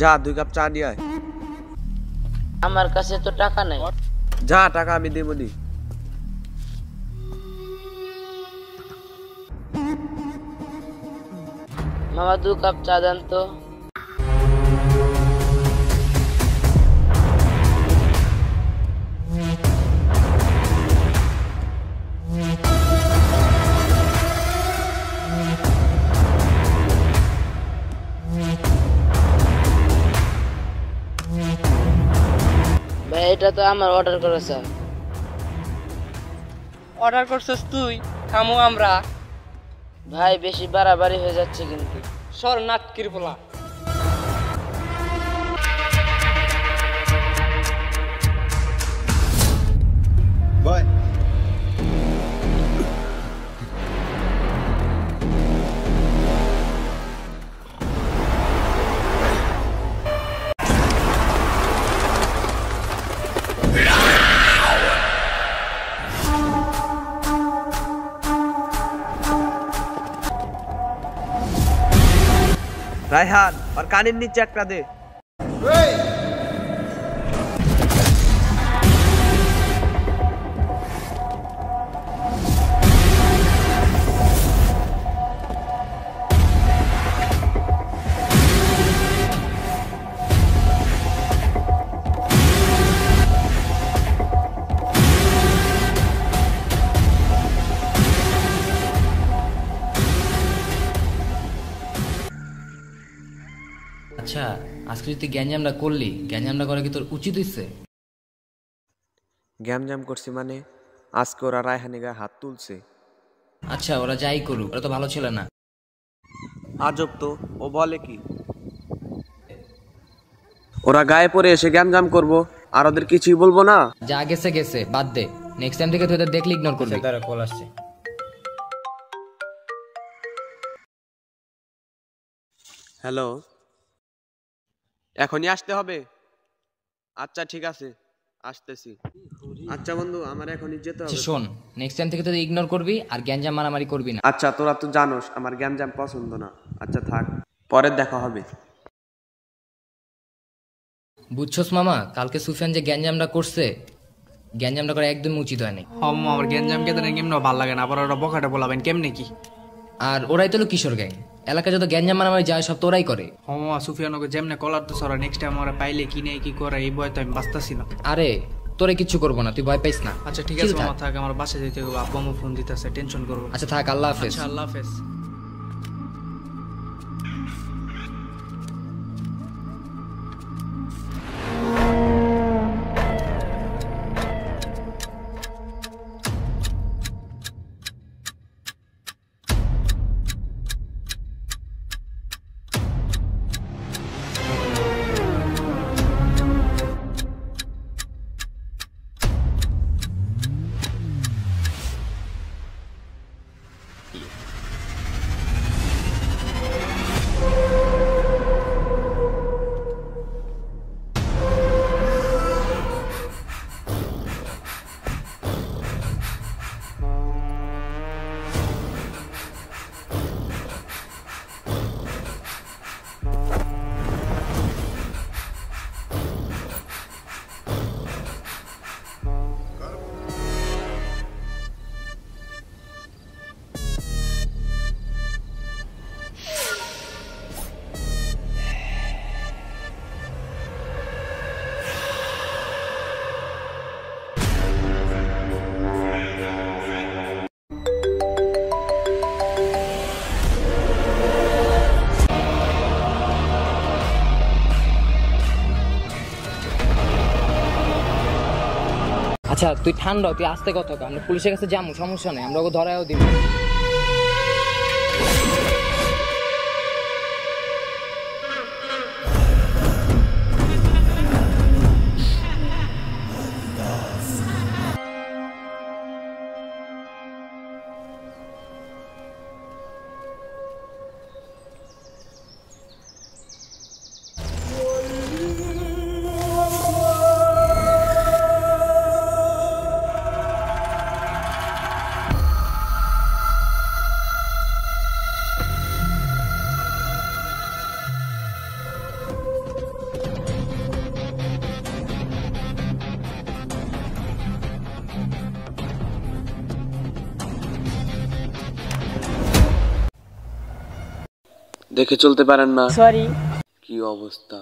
যা 2 কাপ চা নিয়ে আয়। আমার কাছে তো টাকা নাই। যা, টাকা আমি দেবো নি। মামা 2 কাপ চা দেন তো। ভাই এটা তো আমার অর্ডার করা চা। অর্ডার করছিস তুই, খামু আমরা। ভাই বেশি বাড়াবাড়ি হয়ে যাচ্ছে কিন্তু। সর নাটকির পোলা। Bye. রায়হান আর কানের নিচে একটা দে। আচ্ছা, আজকে যদি গ্যাঞ্জামটা করলি, গ্যাঞ্জামটা করা কি তোর উচিত হইছে? গ্যামজাম করছি মানে? আজকে ওরা রায়হানের গায়ে হাত তুলছে। আচ্ছা, ওরা যাই করুক, ওরা তো ভালো ছিল না। আজব তো, ও বলে কি? ওরা গায়ে পড়ে এসে গ্যামজাম করবো আর ওদের কিছুই বলবো না? যা গেছে গেছে, বাদ দে। নেক্সট টাইম থেকে তুই ওদের দেখলে ইগনোর করবি। তারা কল আসছে। হ্যালো, এখনই আসতে হবে? আচ্ছা ঠিক আছে, আসতেছি। আচ্ছা বন্ধু, আমার এখনই যেতে আচ্ছা হবে। শোন, নেক্সট টাইম থেকে তুই ইগনোর করবি আর গ্যাঞ্জাম মারামারি করবি না। আচ্ছা, তোরা তো জানোস আমার গ্যামজাম পছন্দ না। আচ্ছা থাক, পরে দেখা হবে। বুঝছস মামা, কালকে সুফিয়ান যে গ্যাঞ্জামটা করছে, গ্যাঞ্জামটা করা একদম উচিত হয়নি। মামা আমার গ্যাঞ্জাম কে দেন কেমন ভালো লাগে না, আবার ওরা বকাটা বলাবেন কেমনে কি? আর ওরাই তো হলো কিশোর গ্যাং, এলাকায় যত গ্যাঞ্জাম মারামারি যায় সব তো ওরাই করে। মামা সুফিয়ানকে যেমনে কলার তো সরা, নেক্সট টাইম আমরা পাইলে কি নেই কি করে, এই ভয় তো আমি বাঁচতাছি না। আরে তোরে কিচ্ছু করবো না, তুই ভয় পাইস না। আচ্ছা ঠিক আছে মামা, থাক, আমার বাসায় যেতে হবে, আব্বু আম্মু ফোন দিতেছে, টেনশন করবো। আচ্ছা থাক, আল্লাহ হাফেজ। আচ্ছা আল্লাহ হাফেজ। আচ্ছা তুই ঠান্ডা, তুই আস্তে কথা কর, আমরা পুলিশের কাছে যাবো, সমস্যা নেই, আমরা ওকে ধরায়ও দিব। দেখে চলতে পারেন না? সরি। কি অবস্থা!